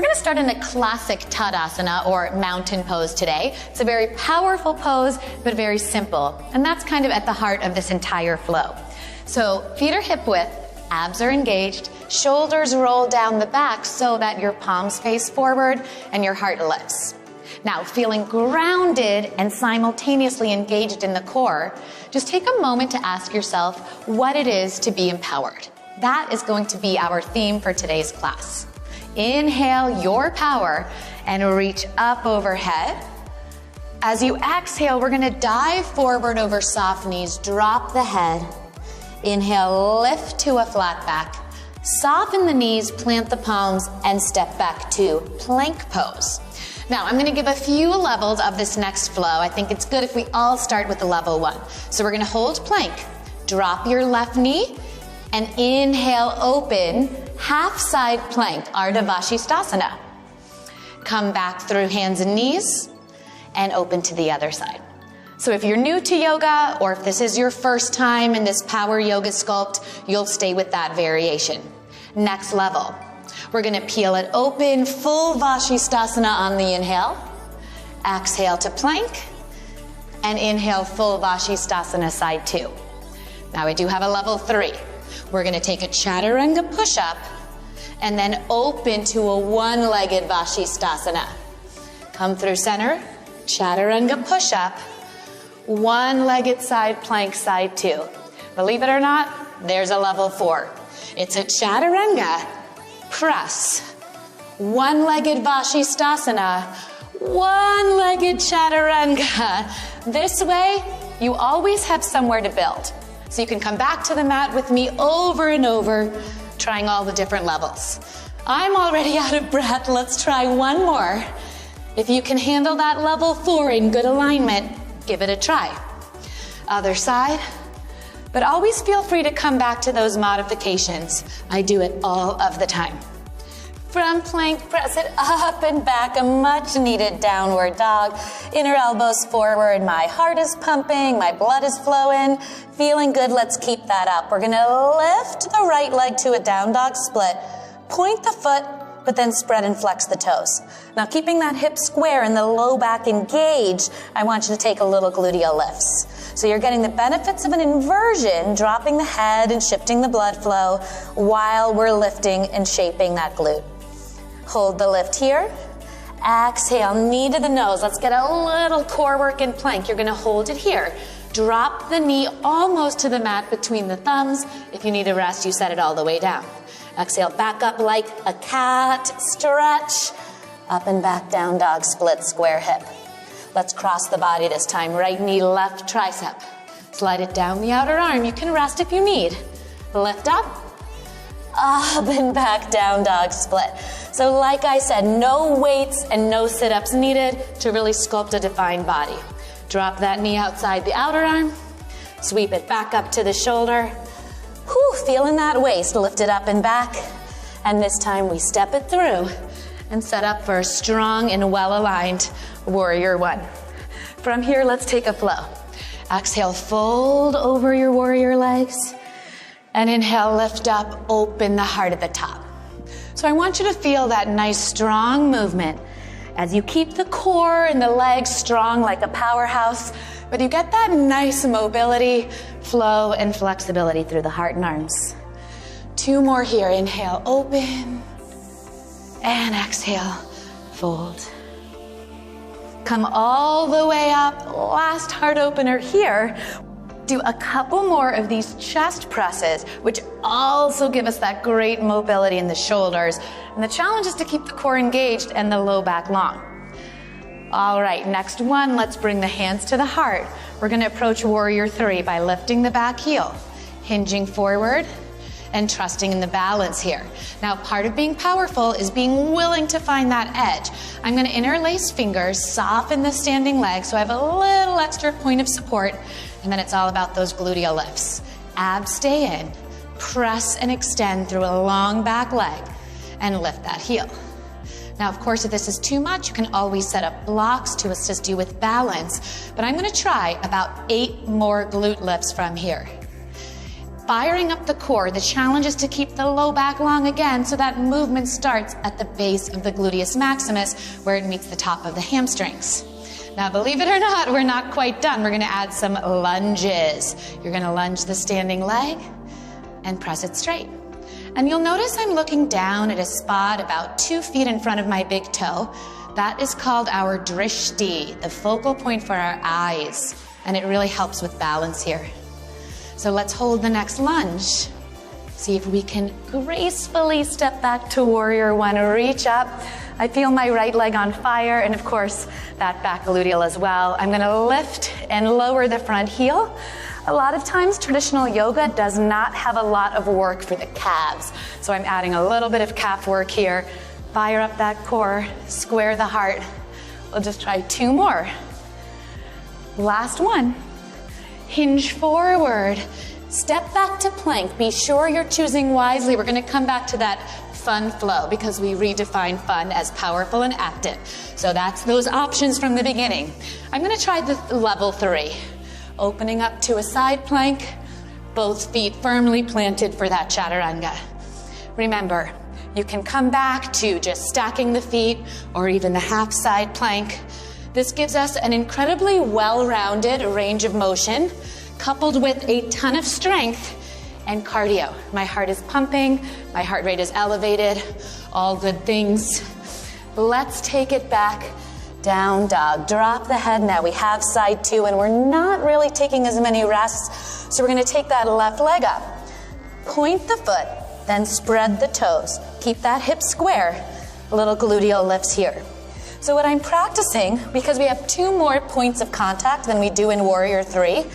We're going to start in a classic Tadasana or mountain pose today. It's a very powerful pose, but very simple. And that's kind of at the heart of this entire flow. So feet are hip width, abs are engaged, shoulders roll down the back so that your palms face forward and your heart lifts. Now, feeling grounded and simultaneously engaged in the core, just take a moment to ask yourself what it is to be empowered. That is going to be our theme for today's class. Inhale your power and reach up overhead. As you exhale, we're going to dive forward over soft knees, drop the head. Inhale, lift to a flat back. Soften the knees, plant the palms, and step back to plank pose. Now, I'm going to give a few levels of this next flow. I think it's good if we all start with the level 1. So we're going to hold plank, drop your left knee, and inhale, open, half side plank, Ardha Vashisthasana. Come back through hands and knees, and open to the other side. So if you're new to yoga, or if this is your first time in this power yoga sculpt, you'll stay with that variation. Next level. We're going to peel it open, full Vashisthasana on the inhale. Exhale to plank. And inhale, full Vashisthasana side 2. Now we do have a level 3. We're going to take a Chaturanga push-up and then open to a one-legged Vashisthasana. Come through center, Chaturanga push-up, one-legged side plank side 2. Believe it or not, there's a level 4. It's a Chaturanga press, one-legged Vashisthasana, one-legged Chaturanga. This way, you always have somewhere to build. So you can come back to the mat with me over and over, trying all the different levels. I'm already out of breath. Let's try one more. If you can handle that level 4 in good alignment, give it a try. Other side. But always feel free to come back to those modifications. I do it all of the time. From plank, press it up and back, a much needed downward dog. Inner elbows forward, my heart is pumping, my blood is flowing. Feeling good, let's keep that up. We're gonna lift the right leg to a down dog split. Point the foot, but then spread and flex the toes. Now keeping that hip square and the low back engaged, I want you to take a little gluteal lifts. So you're getting the benefits of an inversion, dropping the head and shifting the blood flow while we're lifting and shaping that glute. Hold the lift here. Exhale, knee to the nose. Let's get a little core work in plank. You're gonna hold it here. Drop the knee almost to the mat between the thumbs. If you need a rest, you set it all the way down. Exhale, back up like a cat, stretch. Up and back, down dog, split, square hip. Let's cross the body this time. Right knee, left tricep. Slide it down the outer arm. You can rest if you need. Lift up and back, down dog split. So like I said, no weights and no sit-ups needed to really sculpt a defined body. Drop that knee outside the outer arm. Sweep it back up to the shoulder. Whew, feeling that waist. Lift it up and back. And this time we step it through and set up for a strong and well-aligned warrior 1. From here, let's take a flow. Exhale, fold over your warrior legs. And inhale, lift up, open the heart at the top. So I want you to feel that nice, strong movement as you keep the core and the legs strong like a powerhouse, but you get that nice mobility, flow, and flexibility through the heart and arms. 2 more here. Inhale, open, and exhale, fold. Come all the way up. Last heart opener here. Do a couple more of these chest presses, which also give us that great mobility in the shoulders. And the challenge is to keep the core engaged and the low back long. All right, next one, let's bring the hands to the heart. We're gonna approach warrior 3 by lifting the back heel, hinging forward, and trusting in the balance here. Now, part of being powerful is being willing to find that edge. I'm gonna interlace fingers, soften the standing leg, so I have a little extra point of support, and then it's all about those gluteal lifts. Abs stay in, press and extend through a long back leg, and lift that heel. Now, of course, if this is too much, you can always set up blocks to assist you with balance, but I'm gonna try about 8 more glute lifts from here. firing up the core. The challenge is to keep the low back long again, so that movement starts at the base of the gluteus maximus, where it meets the top of the hamstrings. Now, believe it or not, we're not quite done. We're gonna add some lunges. You're gonna lunge the standing leg and press it straight. And you'll notice I'm looking down at a spot about 2 feet in front of my big toe. That is called our drishti, the focal point for our eyes. And it really helps with balance here. So let's hold the next lunge. See if we can gracefully step back to warrior one, reach up. I feel my right leg on fire, and of course, that back gluteal as well. I'm gonna lift and lower the front heel. A lot of times, traditional yoga does not have a lot of work for the calves. So I'm adding a little bit of calf work here. Fire up that core, square the heart. We'll just try 2 more. Last one. Hinge forward. Step back to plank. Be sure you're choosing wisely. We're gonna come back to that fun flow because we redefine fun as powerful and active. So that's those options from the beginning. I'm gonna try the level 3. Opening up to a side plank, both feet firmly planted for that chaturanga. Remember, you can come back to just stacking the feet or even the half side plank. This gives us an incredibly well-rounded range of motion, coupled with a ton of strength and cardio. My heart is pumping, my heart rate is elevated, all good things. Let's take it back, down dog. Drop the head now. We have side 2, and we're not really taking as many rests, so we're gonna take that left leg up. Point the foot, then spread the toes. Keep that hip square. Little gluteal lifts here. So what I'm practicing, because we have 2 more points of contact than we do in Warrior 3,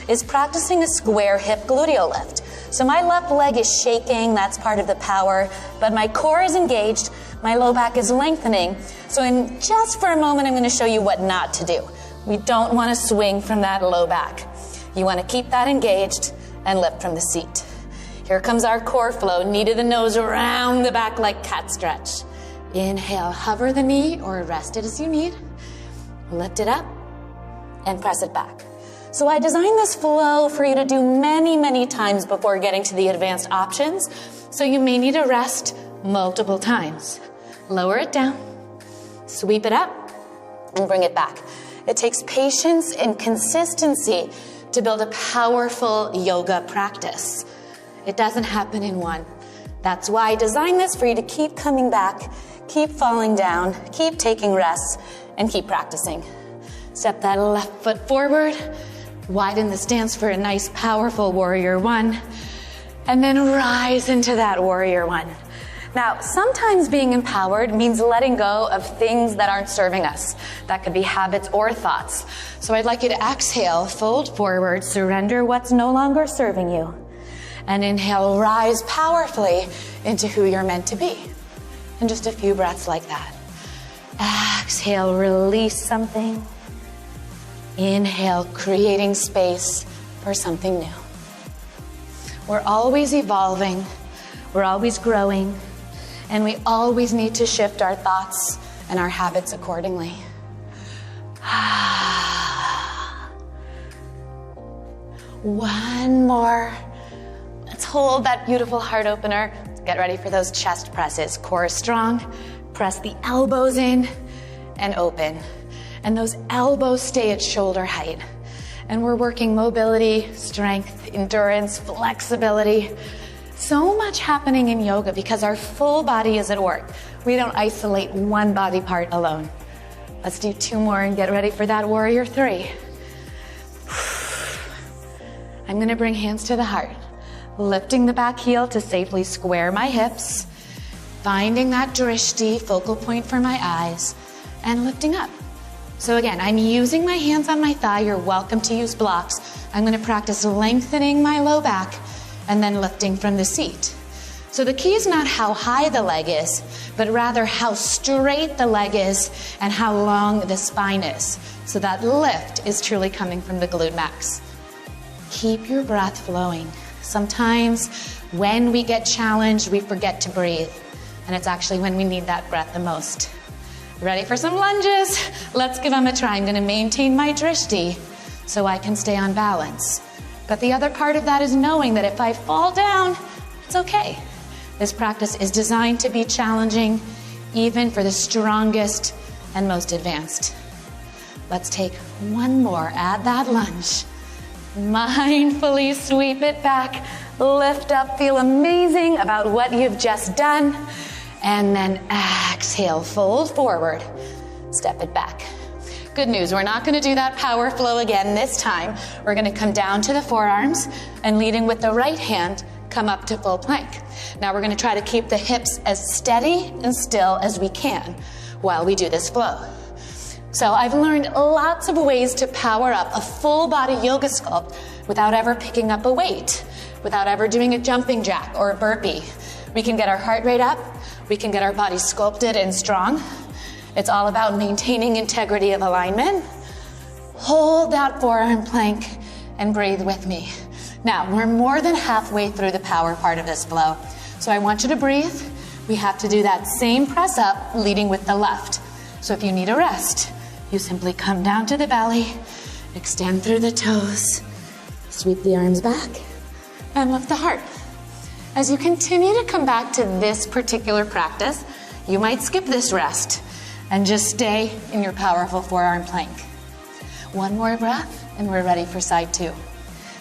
is practicing a square hip gluteal lift. So my left leg is shaking, that's part of the power, but my core is engaged, my low back is lengthening. So in just for a moment, I'm gonna show you what not to do. We don't wanna swing from that low back. You wanna keep that engaged and lift from the seat. Here comes our core flow, knee to the nose, around the back like cat stretch. Inhale, hover the knee or rest it as you need. Lift it up and press it back. So I designed this flow for you to do many, many times before getting to the advanced options. So you may need to rest multiple times. Lower it down, sweep it up, and bring it back. It takes patience and consistency to build a powerful yoga practice. It doesn't happen in one. That's why I designed this for you to keep coming back, keep falling down, keep taking rests, and keep practicing. Step that left foot forward, widen the stance for a nice, powerful warrior one, and then rise into that warrior one. Now, sometimes being empowered means letting go of things that aren't serving us. That could be habits or thoughts. So I'd like you to exhale, fold forward, surrender what's no longer serving you. And inhale, rise powerfully into who you're meant to be. And just a few breaths like that. Exhale, release something. Inhale, creating space for something new. We're always evolving, we're always growing, and we always need to shift our thoughts and our habits accordingly. One more. Let's hold that beautiful heart opener. Get ready for those chest presses. Core strong, press the elbows in and open. And those elbows stay at shoulder height. And we're working mobility, strength, endurance, flexibility. So much happening in yoga because our full body is at work. We don't isolate one body part alone. Let's do 2 more and get ready for that warrior 3. I'm gonna bring hands to the heart, lifting the back heel to safely square my hips, finding that drishti, focal point for my eyes, and lifting up. So again, I'm using my hands on my thigh. You're welcome to use blocks. I'm gonna practice lengthening my low back and then lifting from the seat. So the key is not how high the leg is, but rather how straight the leg is and how long the spine is. So that lift is truly coming from the glute max. Keep your breath flowing. Sometimes when we get challenged, we forget to breathe. And it's actually when we need that breath the most. Ready for some lunges? Let's give them a try. I'm gonna maintain my drishti so I can stay on balance. But the other part of that is knowing that if I fall down, it's okay. This practice is designed to be challenging, even for the strongest and most advanced. Let's take one more. Add that lunge. Mindfully sweep it back, lift up, feel amazing about what you've just done, and then exhale, fold forward, step it back. Good news, we're not gonna do that power flow again this time. We're gonna come down to the forearms and leading with the right hand, come up to full plank. Now we're gonna try to keep the hips as steady and still as we can while we do this flow. So I've learned lots of ways to power up a full body yoga sculpt without ever picking up a weight, without ever doing a jumping jack or a burpee. We can get our heart rate up, we can get our body sculpted and strong. It's all about maintaining integrity of alignment. Hold that forearm plank and breathe with me. Now, we're more than halfway through the power part of this flow. So I want you to breathe. We have to do that same press up, leading with the left. So if you need a rest, you simply come down to the belly, extend through the toes, sweep the arms back, and lift the heart. As you continue to come back to this particular practice, you might skip this rest and just stay in your powerful forearm plank. One more breath, and we're ready for side two.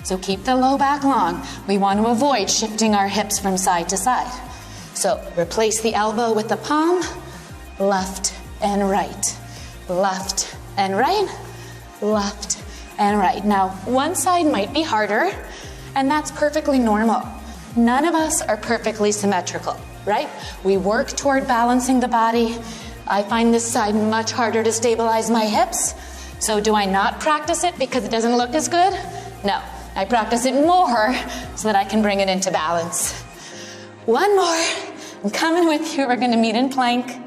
So keep the low back long. We want to avoid shifting our hips from side to side. So replace the elbow with the palm, left and right, left and right, left and right. Now, one side might be harder, and that's perfectly normal. None of us are perfectly symmetrical, right? We work toward balancing the body. I find this side much harder to stabilize my hips. So do I not practice it because it doesn't look as good? No, I practice it more so that I can bring it into balance. One more, I'm coming with you. We're gonna meet in plank.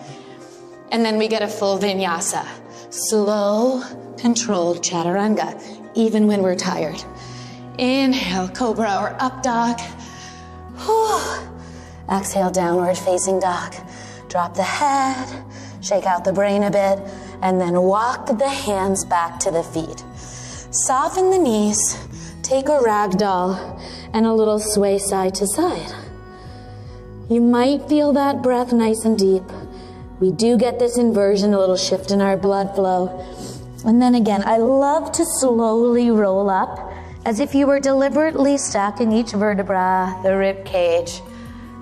And then we get a full vinyasa. Slow, controlled chaturanga, even when we're tired. Inhale, cobra or up dog. Whew. Exhale, downward facing dog. Drop the head, shake out the brain a bit, and then walk the hands back to the feet. Soften the knees, take a ragdoll, and a little sway side to side. You might feel that breath nice and deep. We do get this inversion, a little shift in our blood flow. And then again, I love to slowly roll up as if you were deliberately stacking each vertebra, the rib cage,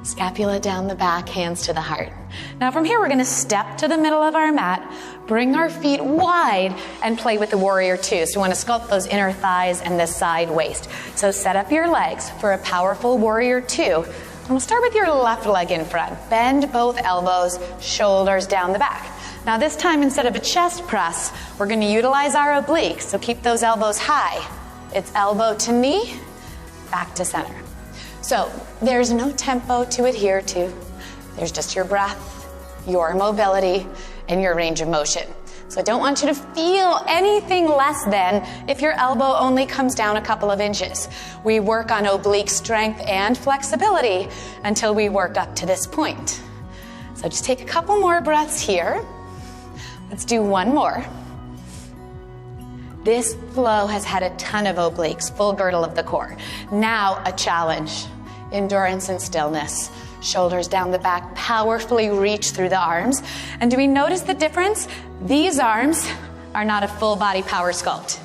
scapula down the back, hands to the heart. Now from here, we're gonna step to the middle of our mat, bring our feet wide, and play with the warrior two. So we wanna sculpt those inner thighs and the side waist. So set up your legs for a powerful warrior two. And we'll start with your left leg in front. Bend both elbows, shoulders down the back. Now this time, instead of a chest press, we're gonna utilize our obliques. So keep those elbows high. It's elbow to knee, back to center. So there's no tempo to adhere to. There's just your breath, your mobility, and your range of motion. So I don't want you to feel anything less than if your elbow only comes down a couple of inches. We work on oblique strength and flexibility until we work up to this point. So just take a couple more breaths here. Let's do one more. This flow has had a ton of obliques, full girdle of the core. Now a challenge, endurance and stillness. Shoulders down the back, powerfully reach through the arms. And do we notice the difference? These arms are not a full body power sculpt.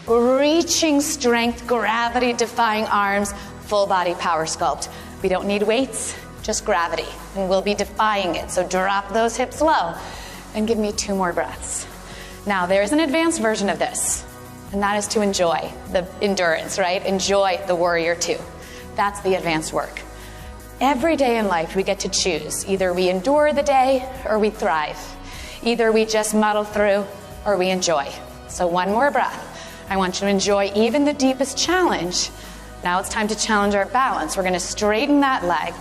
Reaching strength, gravity defying arms, full body power sculpt. We don't need weights, just gravity. And we'll be defying it. So drop those hips low and give me 2 more breaths. Now there's an advanced version of this, and that is to enjoy the endurance, right? Enjoy the warrior two. That's the advanced work. Every day in life, we get to choose. Either we endure the day or we thrive. Either we just muddle through or we enjoy. So one more breath. I want you to enjoy even the deepest challenge. Now it's time to challenge our balance. We're gonna straighten that leg.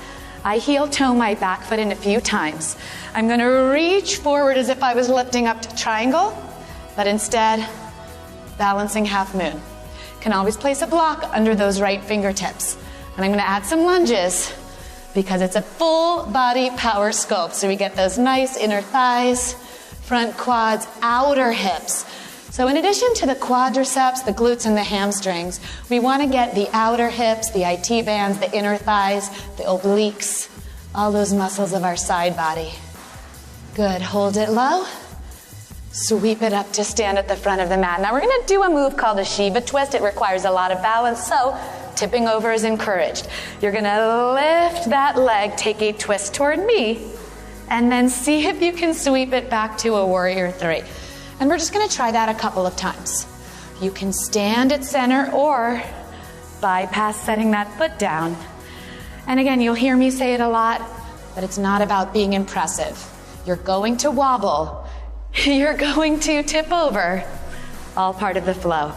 I heel toe my back foot in a few times. I'm gonna reach forward as if I was lifting up to triangle, but instead, balancing half moon. Can always place a block under those right fingertips. And I'm gonna add some lunges, because it's a full body power sculpt. So we get those nice inner thighs, front quads, outer hips, So in addition to the quadriceps, the glutes, and the hamstrings, we want to get the outer hips, the IT bands, the inner thighs, the obliques, all those muscles of our side body. Good, hold it low. Sweep it up to stand at the front of the mat. Now we're going to do a move called a Shiva twist. It requires a lot of balance, so tipping over is encouraged. You're going to lift that leg, take a twist toward me, and then see if you can sweep it back to a warrior three. And we're just going to try that a couple of times. You can stand at center or bypass setting that foot down. And again, you'll hear me say it a lot, but it's not about being impressive. You're going to wobble. You're going to tip over. All part of the flow.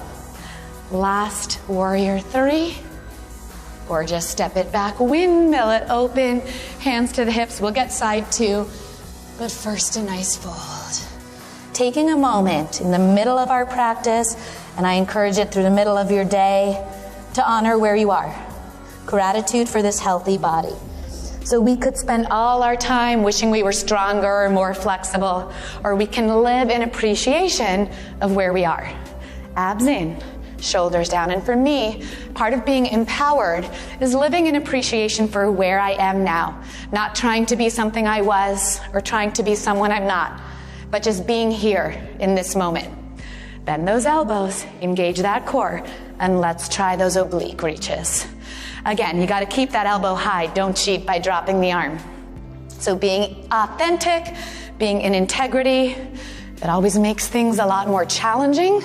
Last warrior three. Or just step it back, windmill it open, hands to the hips. We'll get side two, but first a nice fold. Taking a moment in the middle of our practice, and I encourage it through the middle of your day, to honor where you are. Gratitude for this healthy body. So we could spend all our time wishing we were stronger or more flexible, or we can live in appreciation of where we are. Abs in, shoulders down. And for me, part of being empowered is living in appreciation for where I am now. Not trying to be something I was or trying to be someone I'm not, but just being here in this moment. Bend those elbows, engage that core, and let's try those oblique reaches. Again, you got to keep that elbow high. Don't cheat by dropping the arm. So being authentic, being in integrity, it always makes things a lot more challenging,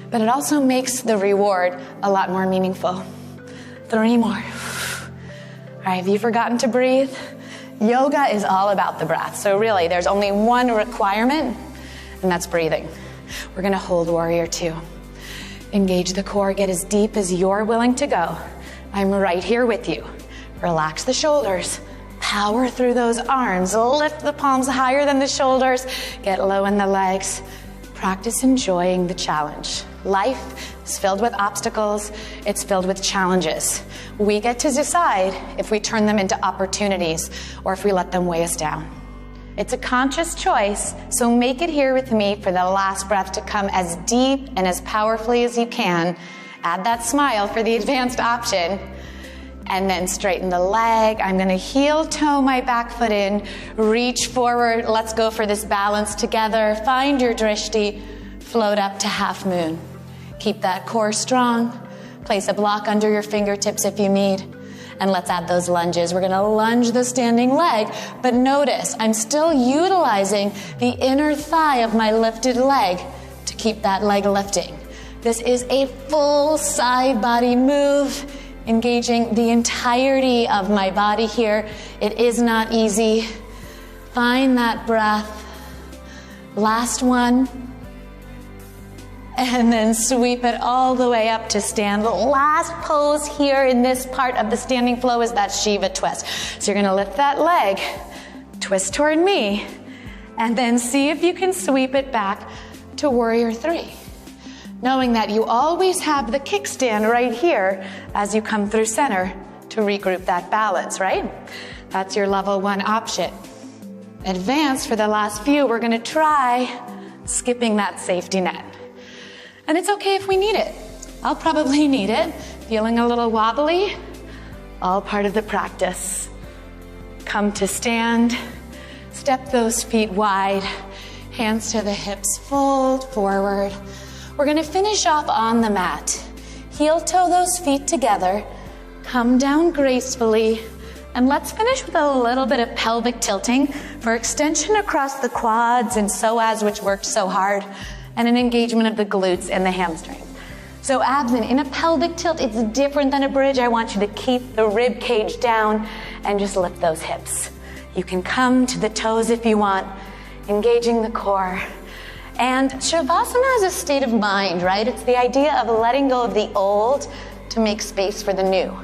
but it also makes the reward a lot more meaningful. 3 more. All right, have you forgotten to breathe? Yoga is all about the breath. So really, there's only one requirement, and that's breathing. We're going to hold warrior two. Engage the core, get as deep as you're willing to go. I'm right here with you. Relax the shoulders. Power through those arms. Lift the palms higher than the shoulders. Get low in the legs. Practice enjoying the challenge. Life is filled with obstacles. It's filled with challenges. We get to decide if we turn them into opportunities or if we let them weigh us down. It's a conscious choice, so make it here with me for the last breath to come as deep and as powerfully as you can. Add that smile for the advanced option, and then straighten the leg. I'm going to heel toe my back foot in, reach forward. Let's go for this balance together. Find your drishti, float up to half moon. Keep that core strong. Place a block under your fingertips if you need. And let's add those lunges. We're going to lunge the standing leg, but notice I'm still utilizing the inner thigh of my lifted leg to keep that leg lifting. This is a full side body move, engaging the entirety of my body here. It is not easy. Find that breath. Last one. And then sweep it all the way up to stand. The last pose here in this part of the standing flow is that Shiva twist. So you're going to lift that leg, twist toward me, and then see if you can sweep it back to warrior three. Knowing that you always have the kickstand right here as you come through center to regroup that balance, right? That's your level 1 option. Advanced for the last few, we're going to try skipping that safety net. And it's okay if we need it. I'll probably need it. Feeling a little wobbly? All part of the practice. Come to stand. Step those feet wide. Hands to the hips, fold forward. We're going to finish off on the mat. Heel toe those feet together. Come down gracefully. And let's finish with a little bit of pelvic tilting for extension across the quads and psoas, which worked so hard, and an engagement of the glutes and the hamstrings. So abs in a pelvic tilt, it's different than a bridge. I want you to keep the rib cage down and just lift those hips. You can come to the toes if you want, engaging the core. And Shavasana is a state of mind, right? It's the idea of letting go of the old to make space for the new.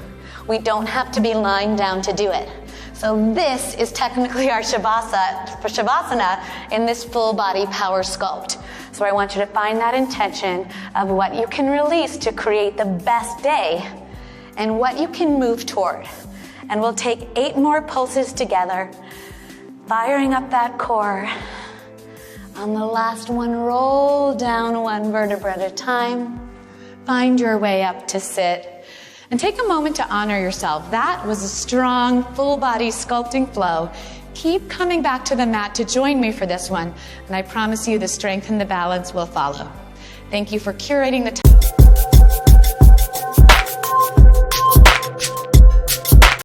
We don't have to be lying down to do it. So this is technically our Shavasana in this full body power sculpt. So I want you to find that intention of what you can release to create the best day and what you can move toward. And we'll take 8 more pulses together, firing up that core. On the last one, roll down one vertebra at a time. Find your way up to sit. And take a moment to honor yourself. That was a strong, full body sculpting flow. Keep coming back to the mat to join me for this one. And I promise you the strength and the balance will follow. Thank you for curating the time.